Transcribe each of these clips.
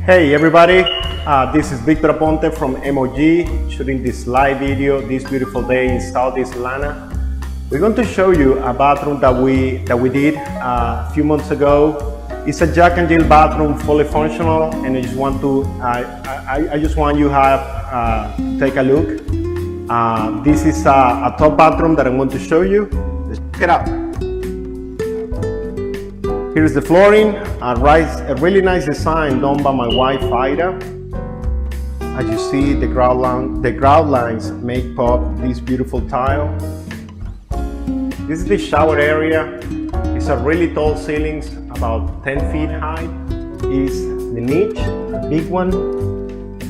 Hey everybody, this is Victor Aponte from MOG, shooting this live video this beautiful day in Southeast Atlanta. We're going to show you a bathroom that we did a few months ago. It's a Jack and Jill bathroom, fully functional, and I just want you to take a look. This is a top bathroom that I'm going to show you. Let's check it out. Here's the flooring, a really nice design done by my wife Ida. As you see, the grout lines make pop this beautiful tile. This is the shower area. It's a really tall ceilings, about 10 feet high. Is the niche, a big one,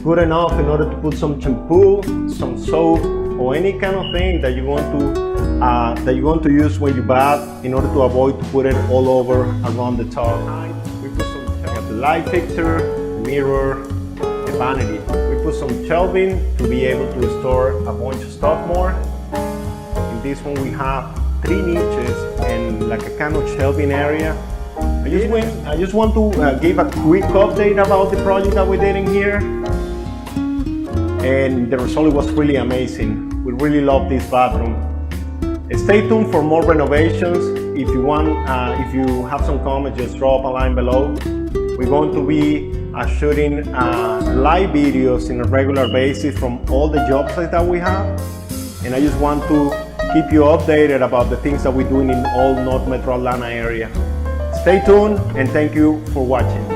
good enough in order to put some shampoo, some soap, or any kind of thing that you want to use when you bath, in order to avoid to put it all over around the tub. We put the light fixture, the mirror, the vanity. We put some shelving to be able to store a bunch of stuff more. In this one we have 3 niches and like a kind of shelving area. I just want to give a quick update about the project that we did in here. And the result was really amazing. We really love this bathroom. Stay tuned for more renovations. If you have some comments, just drop a line below. We're going to be shooting live videos in a regular basis from all the job sites that we have. And I just want to keep you updated about the things that we're doing in all North Metro Atlanta area. Stay tuned and thank you for watching.